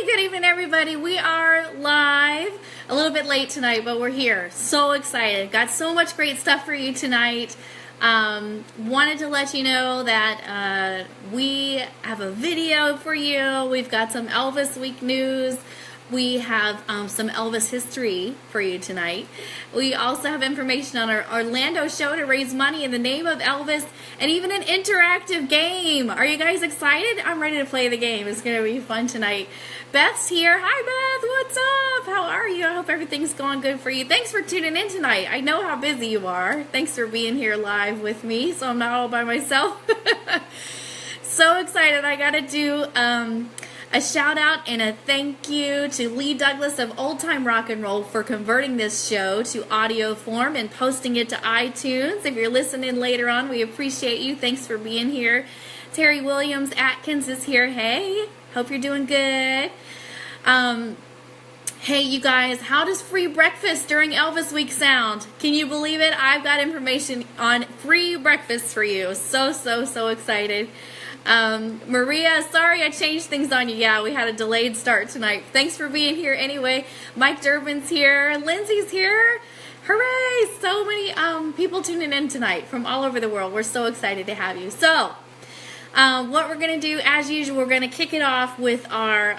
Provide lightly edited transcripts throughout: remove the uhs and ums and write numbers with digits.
Good evening, everybody. We are live. A little bit late tonight, but we're here. So excited. Got so much great stuff for you tonight. Wanted to let you know that we have a video for you. We've got some Elvis Week news. We have some Elvis history for you tonight. We also have information on our Orlando show to raise money in the name of Elvis, and even an interactive game. Are you guys excited? I'm ready to play the game. It's going to be fun tonight. Beth's here. Hi, Beth. What's up? How are you? I hope everything's going good for you. Thanks for tuning in tonight. I know how busy you are. Thanks for being here live with me, so I'm not all by myself. So excited. I got to do a shout out and a thank you to Lee Douglas of Old Time Rock and Roll for converting this show to audio form and posting it to iTunes. If you're listening later on, we appreciate you. Thanks for being here. Terry Williams Atkins is here. Hey, hope you're doing good. Hey, you guys, how does free breakfast during Elvis Week sound? Can you believe it? I've got information on free breakfast for you. So excited. Maria, sorry I changed things on you. Yeah, we had a delayed start tonight. Thanks for being here anyway. Mike Durbin's here. Lindsay's here. Hooray! So many people tuning in tonight from all over the world. We're so excited to have you. So, what we're going to do, as usual, we're going to kick it off with our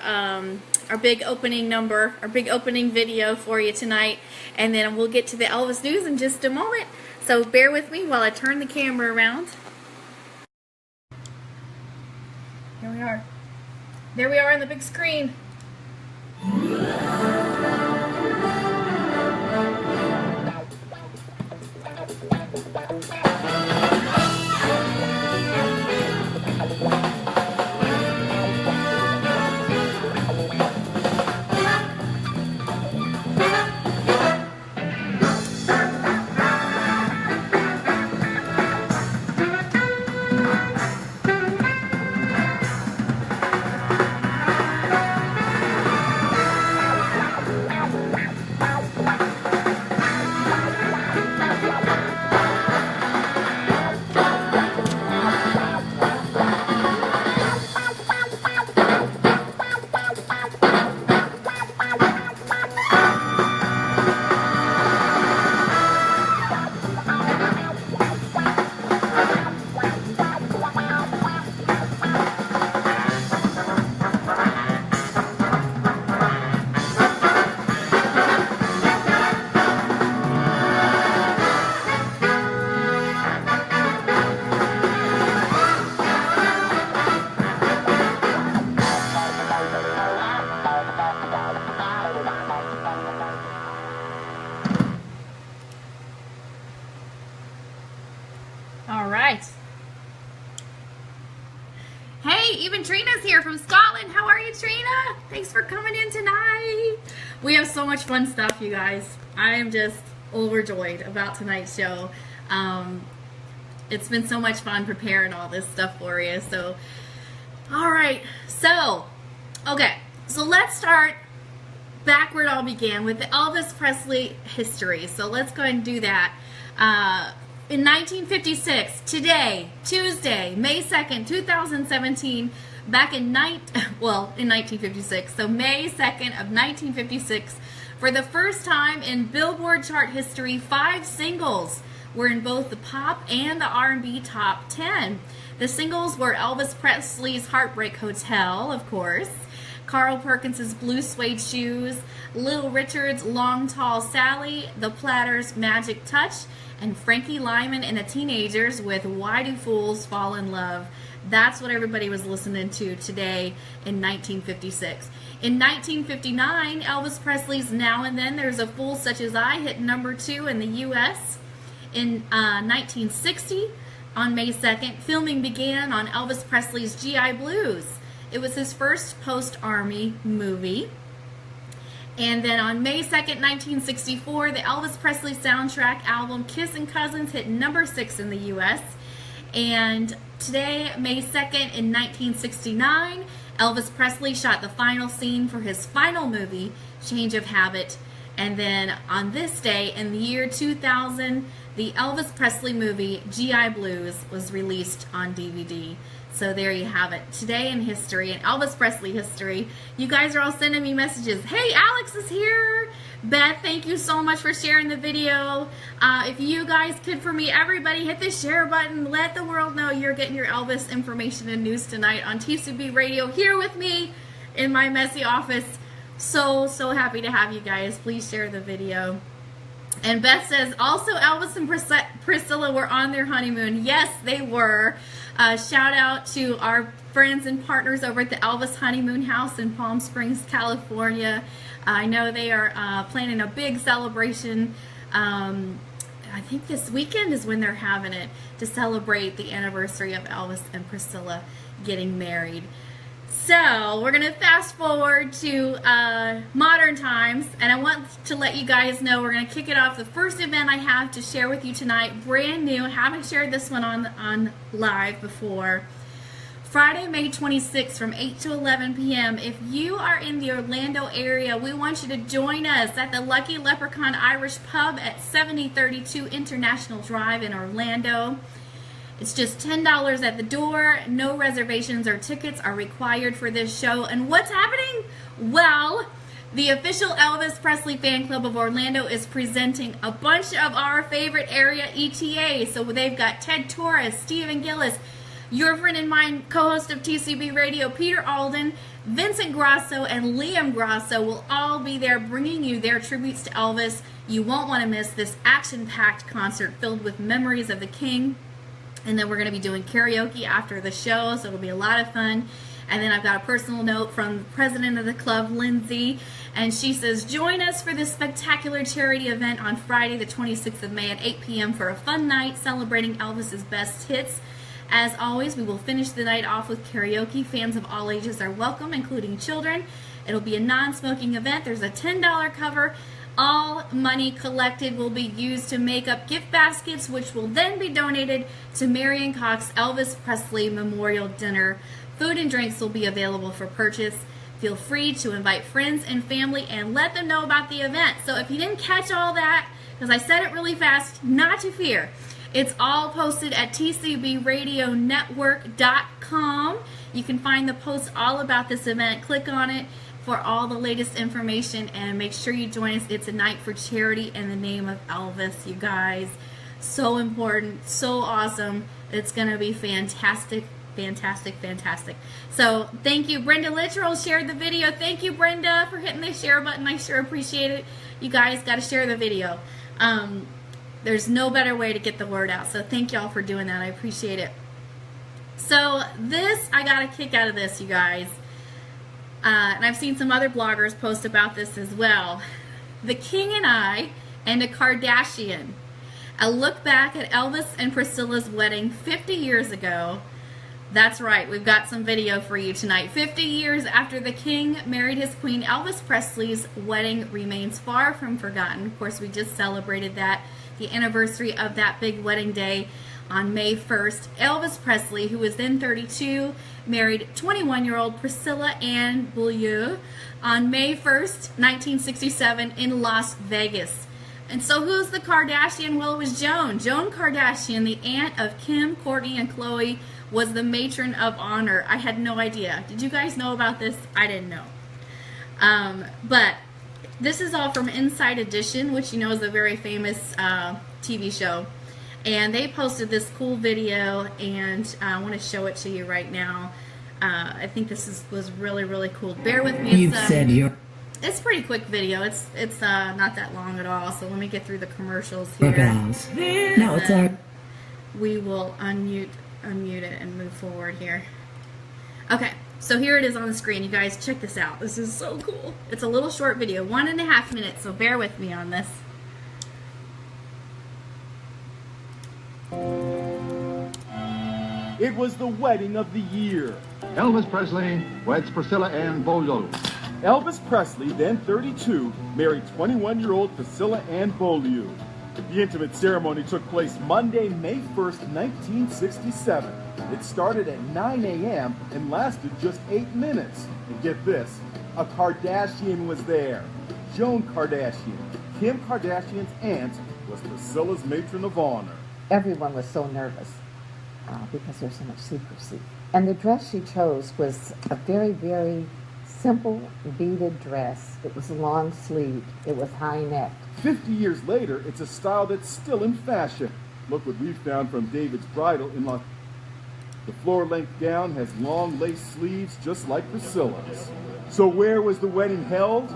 big opening number, our big opening video for you tonight, and then we'll get to the Elvis news in just a moment. So bear with me while I turn the camera around. Here we are. There we are on the big screen. We have so much fun stuff, you guys. I am just overjoyed about tonight's show. It's been so much fun preparing all this stuff for you. So, all right. So, okay. So let's start back where it all began with the Elvis Presley history. So let's go ahead and do that. In 1956, today, Tuesday, May 2nd, 2017, back in 1956, so May 2nd of 1956, for the first time in Billboard chart history, 5 singles were in both the pop and the R&B top 10. The singles were Elvis Presley's Heartbreak Hotel, of course, Carl Perkins's Blue Suede Shoes, Little Richard's Long Tall Sally, The Platters' Magic Touch, and Frankie Lyman and the Teenagers with Why Do Fools Fall in Love. That's what everybody was listening to today in 1956. In 1959, Elvis Presley's Now and Then There's a Fool Such as I hit number 2 in the U.S. In 1960, on May 2nd, filming began on Elvis Presley's G.I. Blues. It was his first post-Army movie. And then on May 2nd, 1964, the Elvis Presley soundtrack album Kissin' Cousins hit number 6 in the U.S. And today, May 2nd, in 1969, Elvis Presley shot the final scene for his final movie, Change of Habit, And then on this day in the year 2000, the Elvis Presley movie GI Blues was released on DVD. So there you have it. Today in history, and Elvis Presley history. You guys are all sending me messages. Hey, Alex is here. Beth, thank you so much for sharing the video. If you guys could, for me, everybody hit the share button. Let the world know you're getting your Elvis information and news tonight on TCB Radio here with me in my messy office. So happy to have you guys. Please share the video. And Beth says, also Elvis and Priscilla were on their honeymoon. Yes, they were. Shout out to our friends and partners over at the Elvis Honeymoon House in Palm Springs, California. I know they are planning a big celebration. I think this weekend is when they're having it to celebrate the anniversary of Elvis and Priscilla getting married. So we're going to fast forward to modern times, and I want to let you guys know we're going to kick it off. The first event I have to share with you tonight, brand new, haven't shared this one on live before. Friday, May 26th from 8 to 11 p.m. If you are in the Orlando area, we want you to join us at the Lucky Leprechaun Irish Pub at 7032 International Drive in Orlando. It's just $10 at the door. No reservations or tickets are required for this show. And what's happening? Well, the official Elvis Presley Fan Club of Orlando is presenting a bunch of our favorite area ETAs. So they've got Ted Torres, Stephen Gillis, your friend and mine, co-host of TCB Radio, Peter Alden, Vincent Grasso, and Liam Grasso will all be there bringing you their tributes to Elvis. You won't want to miss this action-packed concert filled with memories of the King. And then we're going to be doing karaoke after the show, so it'll be a lot of fun. And then I've got a personal note from the president of the club, Lindsay, and she says, join us for this spectacular charity event on Friday, the 26th of May at 8 p.m. for a fun night celebrating Elvis's best hits. As always, we will finish the night off with karaoke. Fans of all ages are welcome, including children. It'll be a non-smoking event. There's a $10 cover. All money collected will be used to make up gift baskets, which will then be donated to Marion Cox Elvis Presley Memorial Dinner. Food and drinks will be available for purchase. Feel free to invite friends and family and let them know about the event. So if you didn't catch all that, because I said it really fast, not to fear. It's all posted at tcbradionetwork.com. You can find the post all about this event. Click on it for all the latest information, and make sure you join us. It's a night for charity in the name of Elvis, you guys. So important, so awesome. It's going to be fantastic, fantastic, fantastic. So thank you. Brenda Littrell shared the video. Thank you, Brenda, for hitting the share button. I sure appreciate it. You guys got to share the video. There's no better way to get the word out. So thank y'all for doing that. I appreciate it. So this, I got a kick out of this, you guys. And I've seen some other bloggers post about this as well. The King and I and a Kardashian. A look back at Elvis and Priscilla's wedding 50 years ago. That's right, we've got some video for you tonight. 50 years after the King married his queen, Elvis Presley's wedding remains far from forgotten. Of course, we just celebrated that, the anniversary of that big wedding day on May 1st. Elvis Presley, who was then 32, married 21-year-old Priscilla Ann Beaulieu on May 1st, 1967 in Las Vegas. And so who's the Kardashian? Well, it was Joan. Joan Kardashian, the aunt of Kim, Kourtney, and Khloe, was the matron of honor. I had no idea. Did you guys know about this? I didn't know. But this is all from Inside Edition, which you know is a very famous TV show. And they posted this cool video, and I want to show it to you right now. I think this was really, really cool. Bear with me. It's a pretty quick video. It's not that long at all. So let me get through the commercials here. No, it's all. We will unmute it and move forward here. Okay, so here it is on the screen. You guys, check this out. This is so cool. It's a little short video, 1.5 minutes. So bear with me on this. It was the wedding of the year. Elvis Presley weds Priscilla Ann Beaulieu. Elvis Presley, then 32, married 21-year-old Priscilla Ann Beaulieu. The intimate ceremony took place Monday, May 1st, 1967. It started at 9 a.m. and lasted just 8 minutes. And get this, a Kardashian was there. Joan Kardashian. Kim Kardashian's aunt was Priscilla's matron of honor. Everyone was so nervous because there's so much secrecy. And the dress she chose was a very, very simple beaded dress. It was long sleeved. It was high necked. 50 years later, it's a style that's still in fashion. Look what we found from David's Bridal in Los. The floor-length gown has long lace sleeves just like Priscilla's. So where was the wedding held?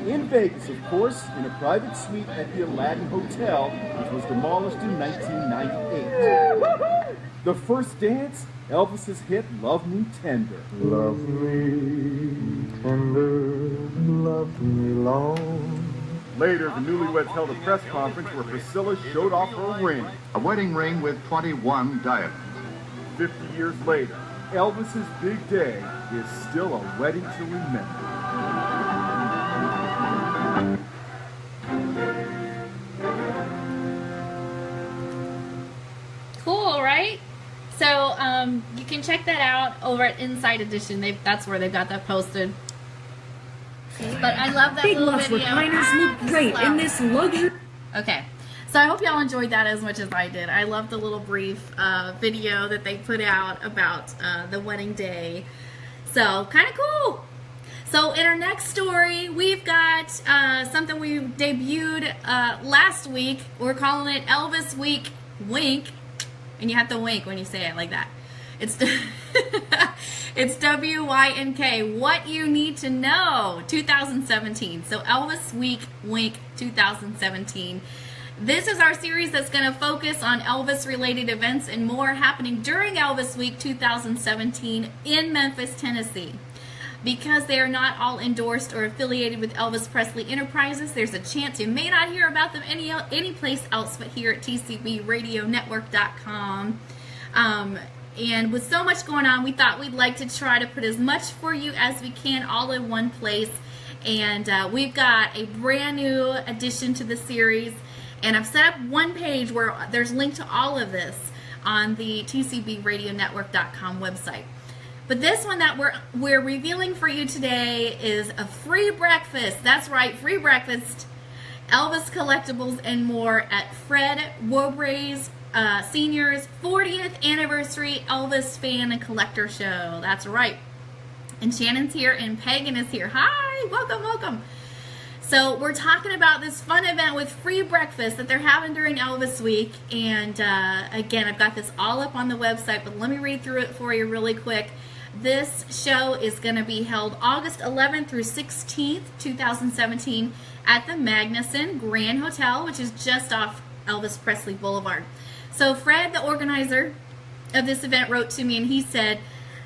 In Vegas, of course, in a private suite at the Aladdin Hotel, which was demolished in 1998. The first dance, Elvis's hit Love Me Tender. Love me tender, love me long. Later, the newlyweds held a press conference where Priscilla showed off her ring. A wedding ring with 21 diamonds. 50 years later, Elvis's big day is still a wedding to remember. Cool, right? So you can check that out over at Inside Edition. That's where they've got that posted. But I love that Big little Lots video. recliners look great in this luxury. Okay, so I hope y'all enjoyed that as much as I did. I love the little brief video that they put out about the wedding day. So, kind of cool. So, in our next story, we've got something we debuted last week. We're calling it Elvis Week WYNK. And you have to wink when you say it like that. It's it's WYNK, What You Need to Know, 2017. So Elvis Week WYNK 2017. This is our series that's going to focus on Elvis-related events and more happening during Elvis Week 2017 in Memphis, Tennessee. Because they are not all endorsed or affiliated with Elvis Presley Enterprises, there's a chance you may not hear about them any place else but here at TCBRadionetwork.com. And with so much going on, we thought we'd like to try to put as much for you as we can all in one place. And we've got a brand new addition to the series. And I've set up one page where there's a link to all of this on the TCBRadionetwork.com website. But this one that we're revealing for you today is a free breakfast. That's right, free breakfast. Elvis collectibles and more at Fred Wobray's Senior's 40th Anniversary Elvis Fan and Collector Show. That's right. And Shannon's here and Pagan is here. Hi, welcome, welcome. So we're talking about this fun event with free breakfast that they're having during Elvis Week. And again, I've got this all up on the website, but let me read through it for you really quick. This show is going to be held August 11th through 16th, 2017 at the Magnuson Grand Hotel, which is just off Elvis Presley Boulevard. So Fred, the organizer of this event, wrote to me and he said,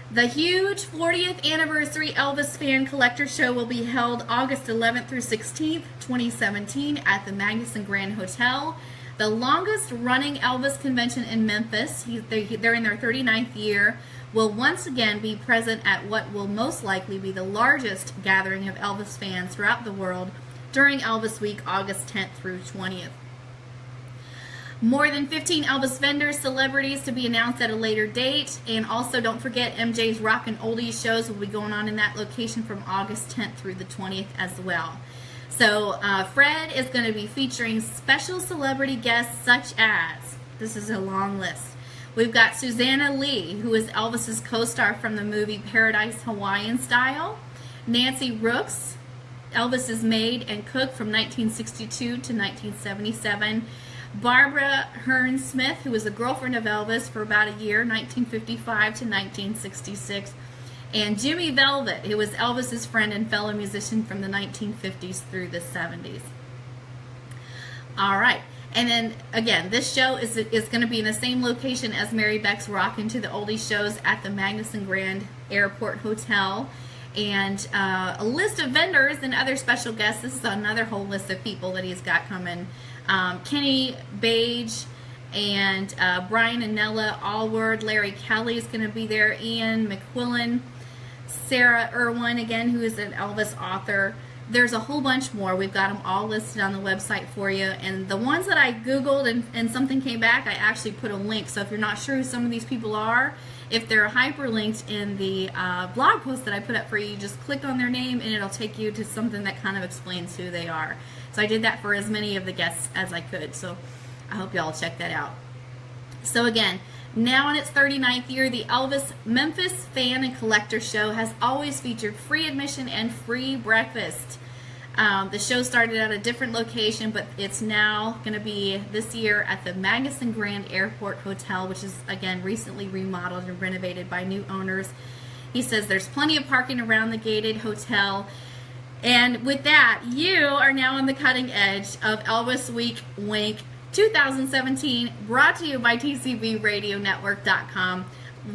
the huge 40th Anniversary Elvis Fan Collector Show will be held August 11th through 16th, 2017 at the Magnuson Grand Hotel. The longest running Elvis convention in Memphis, they're in their 39th year, will once again be present at what will most likely be the largest gathering of Elvis fans throughout the world during Elvis Week, August 10th through 20th. More than 15 Elvis vendors, celebrities to be announced at a later date, and also don't forget MJ's Rock and Oldies shows will be going on in that location from August 10th through the 20th as well. So Fred is going to be featuring special celebrity guests such as, this is a long list, we've got Susanna Lee, who is Elvis's co-star from the movie Paradise Hawaiian Style. Nancy Rooks, Elvis's maid and cook from 1962 to 1977. Barbara Hearn Smith, who was the girlfriend of Elvis for about a year, 1955 to 1966. And Jimmy Velvet, who was Elvis's friend and fellow musician from the 1950s through the 70s. All right. And then, again, this show is going to be in the same location as Mary Beck's Rockin' to the Oldies shows at the Magnuson Grand Airport Hotel. And a list of vendors and other special guests. This is another whole list of people that he's got coming. Kenny Page and Brian and Nella Allward. Larry Kelly is going to be there. Ian McQuillan. Sarah Irwin, again, who is an Elvis author. There's a whole bunch more. We've got them all listed on the website for you. And the ones that I Googled and something came back, I actually put a link. So if you're not sure who some of these people are if they're hyperlinked in the blog post that I put up for you, just click on their name and it'll take you to something that kind of explains who they are. So I did that for as many of the guests as I could, so I hope y'all check that out. So again, now in its 39th year, the Elvis Memphis Fan and Collector Show has always featured free admission and free breakfast. The show started at a different location, but it's now going to be this year at the Magnuson Grand Airport Hotel, which is, again, recently remodeled and renovated by new owners. He says there's plenty of parking around the gated hotel. And with that, you are now on the cutting edge of Elvis Week WYNK 2017, brought to you by TCBRadioNetwork.com.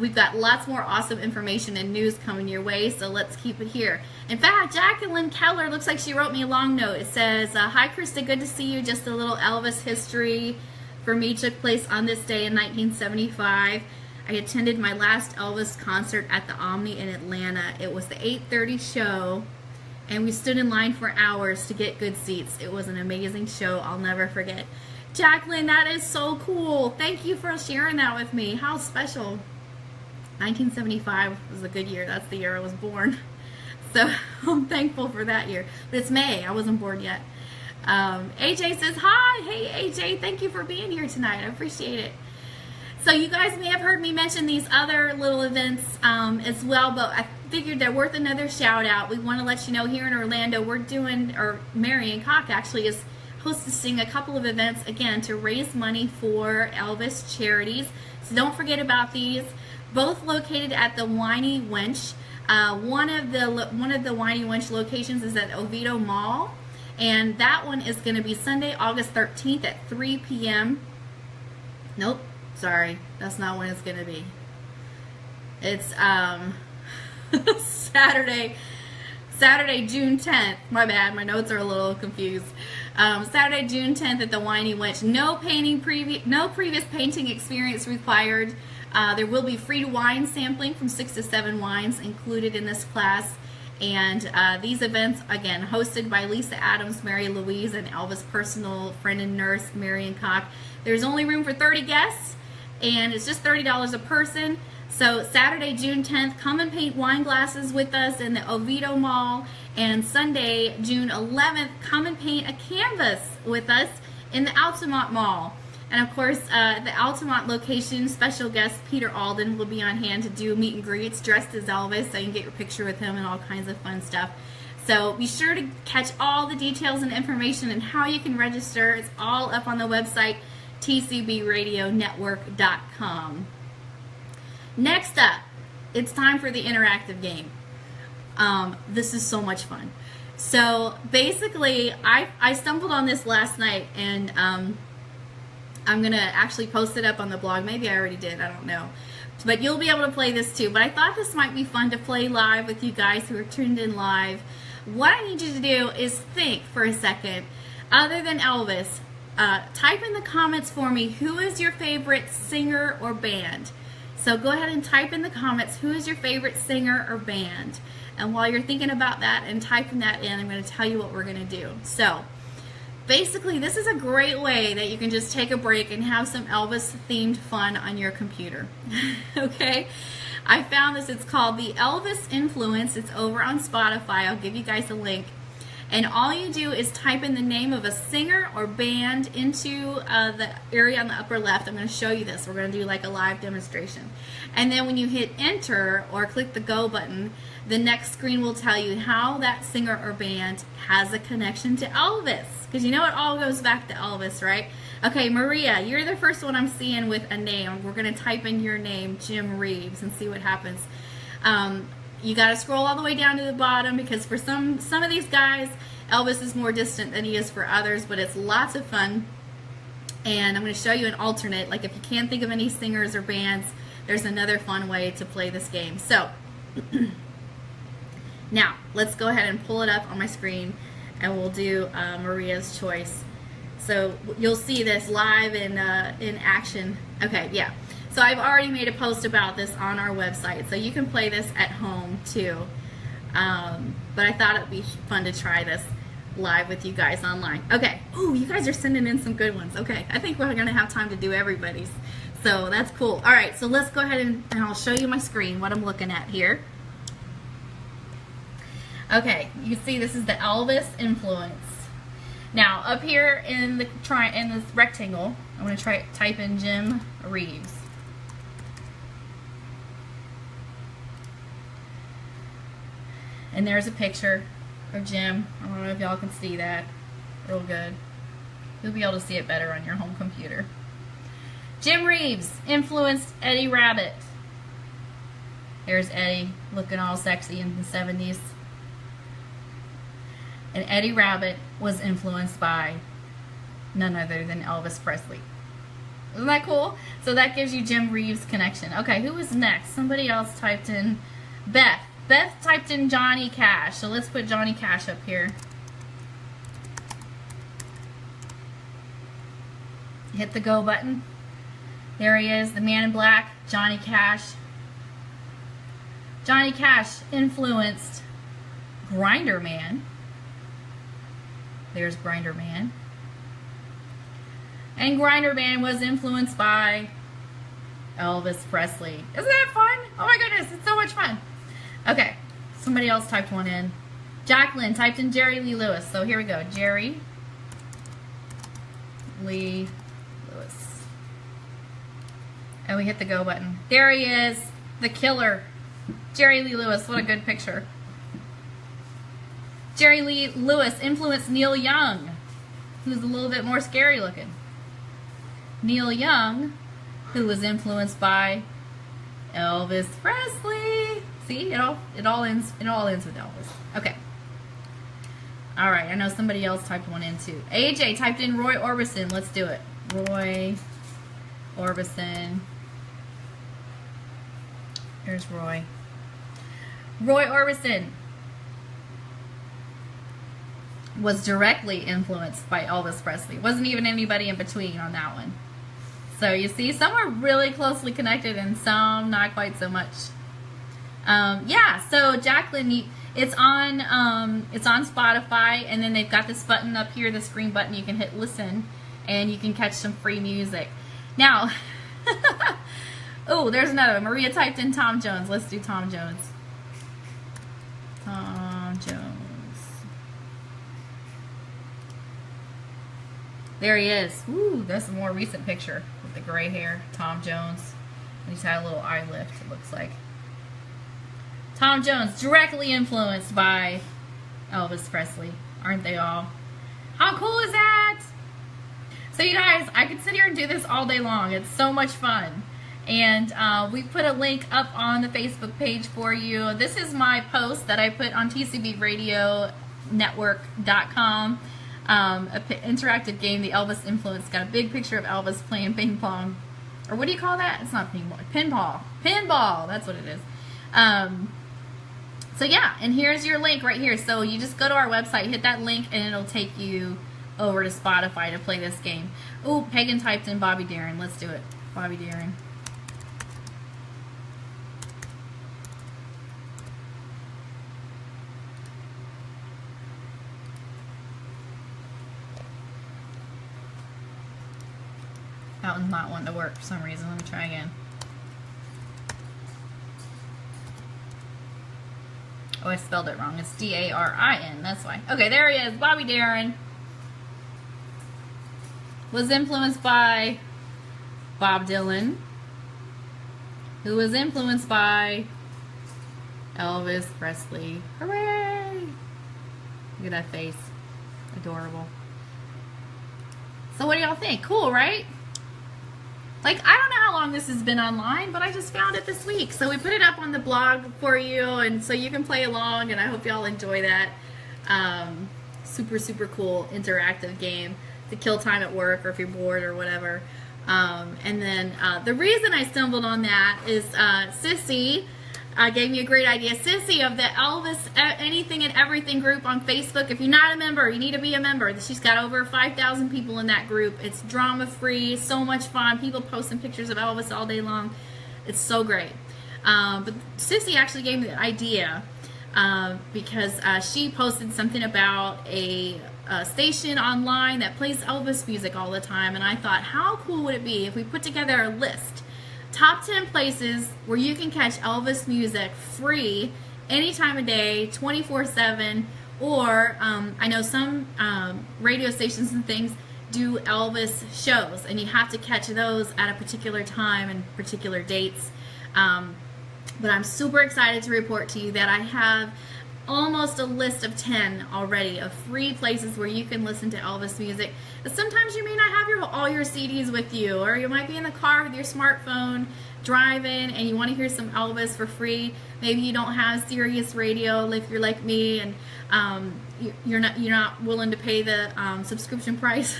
We've got lots more awesome information and news coming your way, so let's keep it here. In fact, Jacqueline Keller looks like she wrote me a long note. It says, hi, Krista, good to see you. Just a little Elvis history for me took place on this day in 1975. I attended my last Elvis concert at the Omni in Atlanta. It was the 8:30 show, and we stood in line for hours to get good seats. It was an amazing show I'll never forget. Jacqueline, that is so cool. Thank you for sharing that with me. How special. 1975 was a good year. That's the year I was born. So I'm thankful for that year. But it's May. I wasn't born yet. AJ says, hi. Hey, AJ. Thank you for being here tonight. I appreciate it. So you guys may have heard me mention these other little events as well, but I figured they're worth another shout out. We want to let you know here in Orlando, we're doing, or Marion Cock actually is hosting a couple of events, again, to raise money for Elvis charities. So don't forget about these. Both located at the Whiny Wench. One of the Whiny Wench locations is at Oviedo Mall, and that one is going to be Sunday, August 13th at 3 p.m. Nope, sorry, that's not when it's going to be. It's Saturday, June 10th. My bad, my notes are a little confused. Saturday, June 10th at the Whiny Wench. No previous painting experience required. There will be free wine sampling from 6 to 7 wines included in this class. And these events, again, hosted by Lisa Adams, Mary Louise, and Elvis' personal friend and nurse, Marion Cock. There's only room for 30 guests, and it's just $30 a person. So Saturday, June 10th, come and paint wine glasses with us in the Oviedo Mall. And Sunday, June 11th, come and paint a canvas with us in the Altamont Mall. And of course, the Altamont location, special guest Peter Alden will be on hand to do meet and greets dressed as Elvis, so you can get your picture with him and all kinds of fun stuff. So be sure to catch all the details and information and how you can register. It's all up on the website, TCBRadioNetwork.com. Next up, it's time for the interactive game. This is so much fun. So basically, I stumbled on this last night, and I'm going to actually post it up on the blog. Maybe I already did. I don't know. But you'll be able to play this too. But I thought this might be fun to play live with you guys who are tuned in live. What I need you to do is think for a second. Other than Elvis, type in the comments for me, who is your favorite singer or band? So go ahead and type in the comments, who is your favorite singer or band? And while you're thinking about that and typing that in, I'm going to tell you what we're going to do. So basically, this is a great way that you can just take a break and have some Elvis-themed fun on your computer. Okay? I found this. It's called the Elvis Influence. It's over on Spotify. I'll give you guys a link. And all you do is type in the name of a singer or band into the area on the upper left. I'm going to show you this. We're going to do like a live demonstration. And then when you hit enter or click the go button, the next screen will tell you how that singer or band has a connection to Elvis. Because you know it all goes back to Elvis, right? Okay, Maria, you're the first one I'm seeing with a name. We're going to type in your name, Jim Reeves, and see what happens. You got to scroll all the way down to the bottom because for some of these guys, Elvis is more distant than he is for others, but it's lots of fun. And I'm going to show you an alternate. Like if you can't think of any singers or bands, there's another fun way to play this game. So now let's go ahead and pull it up on my screen, and we'll do Maria's choice. So you'll see this live in action. Okay, yeah. So I've already made a post about this on our website, so you can play this at home too. But I thought it'd be fun to try this live with you guys online. Okay. Ooh, you guys are sending in some good ones. Okay, I think we're gonna have time to do everybody's. So that's cool. All right, so let's go ahead and I'll show you my screen, what I'm looking at here. Okay, you see this is the Elvis influence. Now up here in the this rectangle, I'm going to type in Jim Reeves. And there's a picture of Jim. I don't know if y'all can see that real good. You'll be able to see it better on your home computer. Jim Reeves influenced Eddie Rabbitt. There's Eddie looking all sexy in the 70s. And Eddie Rabbitt was influenced by none other than Elvis Presley. Isn't that cool? So that gives you Jim Reeves' connection. Okay, who was next? Somebody else typed in Beth. Beth typed in Johnny Cash. So let's put Johnny Cash up here. Hit the go button. There he is, the man in black, Johnny Cash. Johnny Cash influenced Grinder Man. There's Grinder Man. And Grinder Man was influenced by Elvis Presley. Isn't that fun? Oh my goodness, it's so much fun. Okay, somebody else typed one in. Jacqueline typed in Jerry Lee Lewis. So here we go. Jerry Lee Lewis. And we hit the go button. There he is, the killer. Jerry Lee Lewis, what a good picture. Jerry Lee Lewis influenced Neil Young, who's a little bit more scary looking. Neil Young, who was influenced by Elvis Presley. See, it all ends with Elvis. Okay. All right, I know somebody else typed one in too. AJ typed in Roy Orbison. Let's do it. Roy Orbison. There's Roy. Roy Orbison was directly influenced by Elvis Presley. Wasn't even anybody in between on that one. So you see, some are really closely connected and some not quite so much. Yeah, so Jacqueline, it's on Spotify, and then they've got this button up here, this green button. You can hit listen, and you can catch some free music. Now, oh, there's another one. Maria typed in Tom Jones. Let's do Tom Jones. Tom Jones. There he is. Ooh, that's a more recent picture with the gray hair. Tom Jones. And he's had a little eye lift, it looks like. Tom Jones, directly influenced by Elvis Presley. Aren't they all? How cool is that? So you guys, I could sit here and do this all day long. It's so much fun. And we put a link up on the Facebook page for you. This is my post that I put on TCBRadioNetwork.com. An interactive game, the Elvis Influence. Got a big picture of Elvis playing ping pong. Or what do you call that? It's not ping pong. Pinball. Pinball. That's what it is. So yeah, and here's your link right here. So you just go to our website, hit that link, and it'll take you over to Spotify to play this game. Ooh, Pagan typed in Bobby Darin. Let's do it. Bobby Darin. That one's not wanting to work for some reason. Let me try again. Oh, I spelled it wrong. It's D-A-R-I-N. That's why. Okay, there he is. Bobby Darin was influenced by Bob Dylan, who was influenced by Elvis Presley. Hooray! Look at that face. Adorable. So what do y'all think? Cool, right? Like, I don't know how long this has been online, but I just found it this week. So we put it up on the blog for you, and so you can play along, and I hope y'all enjoy that. Super, super cool interactive game to kill time at work or if you're bored or whatever. And then the reason I stumbled on that is Sissy gave me a great idea. Sissy of the Elvis Anything and Everything group on Facebook. If you're not a member, you need to be a member. She's got over 5,000 people in that group. It's drama-free, so much fun. People posting pictures of Elvis all day long. It's so great. But Sissy actually gave me the idea because she posted something about a a station online that plays Elvis music all the time, and I thought, how cool would it be if we put together a list, top 10 places where you can catch Elvis music free any time of day, 24/7, or I know some radio stations and things do Elvis shows, and you have to catch those at a particular time and particular dates. But I'm super excited to report to you that I have almost a list of 10 already of free places where you can listen to Elvis music. But sometimes you may not have all your CDs with you, or you might be in the car with your smartphone driving and you want to hear some Elvis for free. Maybe you don't have Sirius Radio if you're like me, and you're not willing to pay the subscription price.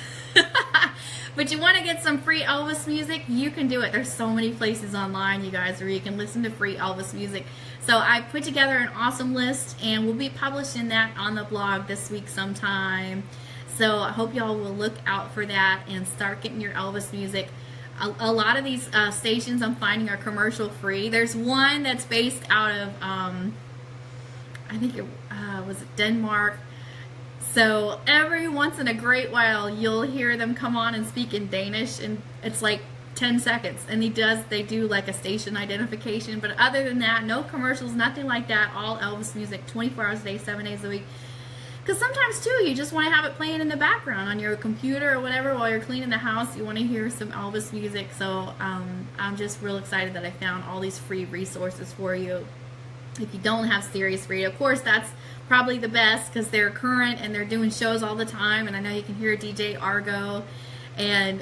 But you want to get some free Elvis music, you can do it. There's so many places online, you guys, where you can listen to free Elvis music. So I put together an awesome list, and we'll be publishing that on the blog this week sometime. So I hope y'all will look out for that and start getting your Elvis music. A lot of these stations I'm finding are commercial free. There's one that's based out of, I think it was Denmark. So every once in a great while, you'll hear them come on and speak in Danish, and it's like 10 seconds. And they do like a station identification. But other than that, no commercials, nothing like that. All Elvis music, 24 hours a day, 7 days a week. Because sometimes, too, you just want to have it playing in the background on your computer or whatever while you're cleaning the house. You want to hear some Elvis music. So I'm just real excited that I found all these free resources for you. If you don't have Sirius Radio, of course, that's probably the best because they're current and they're doing shows all the time. And I know you can hear DJ Argo, and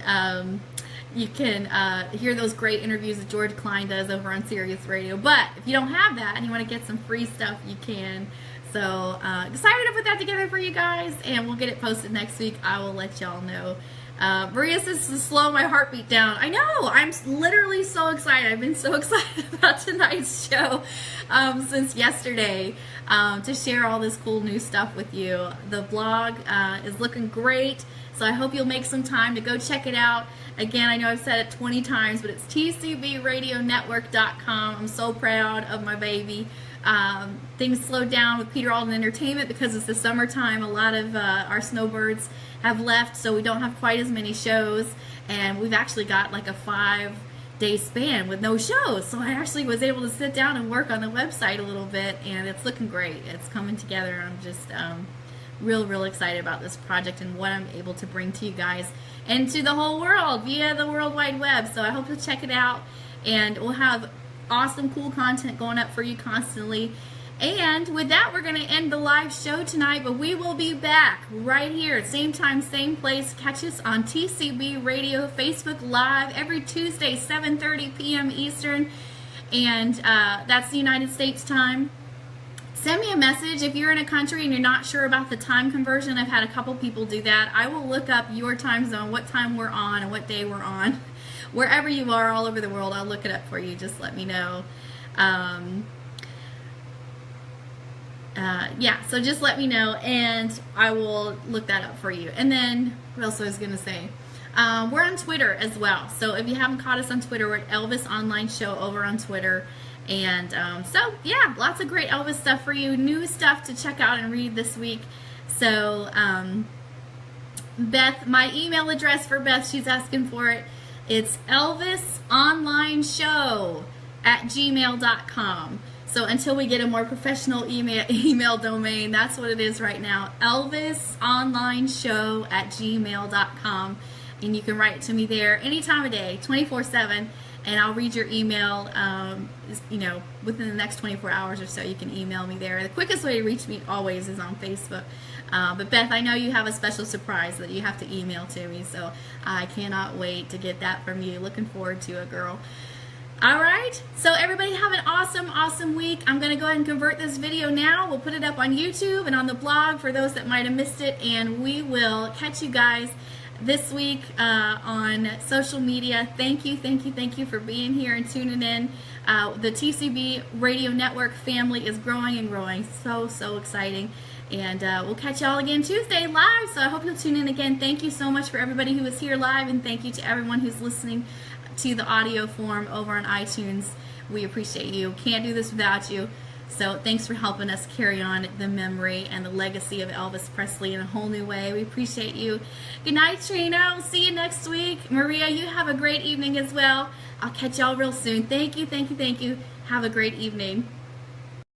you can hear those great interviews that George Klein does over on Sirius Radio. But if you don't have that and you want to get some free stuff, you can. So excited to put that together for you guys, and we'll get it posted next week. I will let y'all know. Maria says to slow my heartbeat down. I know, I'm literally so excited. I've been so excited about tonight's show since yesterday to share all this cool new stuff with you. The blog is looking great, so I hope you'll make some time to go check it out. Again, I know I've said it 20 times, but it's tcbradionetwork.com. I'm so proud of my baby. Things slowed down with Peter Alden Entertainment because it's the summertime. A lot of our snowbirds have left, so we don't have quite as many shows, and we've actually got like a 5-day span with no shows. So I actually was able to sit down and work on the website a little bit, and it's looking great. It's coming together. I'm just real excited about this project and what I'm able to bring to you guys and to the whole world via the World Wide Web. So I hope you'll check it out, and we'll have awesome, cool content going up for you constantly. And with that, we're going to end the live show tonight, but we will be back right here, same time, same place. Catch us on TCB Radio, Facebook Live, every Tuesday, 7:30 p.m. Eastern, and that's the United States time. Send me a message if you're in a country and you're not sure about the time conversion. I've had a couple people do that. I will look up your time zone, what time we're on and what day we're on. Wherever you are all over the world, I'll look it up for you. Just let me know. Yeah, so just let me know, and I will look that up for you. And then, what else I was going to say? We're on Twitter as well. So if you haven't caught us on Twitter, we're at Elvis Online Show over on Twitter. And so, yeah, lots of great Elvis stuff for you. New stuff to check out and read this week. So, Beth, my email address for Beth, she's asking for it. It's elvisonlineshow@gmail.com. So until we get a more professional email domain, that's what it is right now, elvisonlineshow@gmail.com. And you can write to me there any time of day, 24/7, and I'll read your email, you know, within the next 24 hours or so. You can email me there. The quickest way to reach me always is on Facebook. But Beth, I know you have a special surprise that you have to email to me, so I cannot wait to get that from you. Looking forward to it, girl. All right, so everybody have an awesome week. I'm going to go ahead and convert this video now. We'll put it up on YouTube and on the blog for those that might have missed it, and we will catch you guys this week on social media. Thank you for being here and tuning in. The TCB Radio Network family is growing and growing. So exciting. And we'll catch y'all again Tuesday live, so I hope you'll tune in again. Thank you so much for everybody who was here live, and thank you to everyone who's listening to the audio form over on iTunes. We appreciate you. Can't do this without you. So thanks for helping us carry on the memory and the legacy of Elvis Presley in a whole new way. We appreciate you. Good night, Trina. We'll see you next week. Maria, you have a great evening as well. I'll catch y'all real soon. Thank you, thank you, thank you. Have a great evening.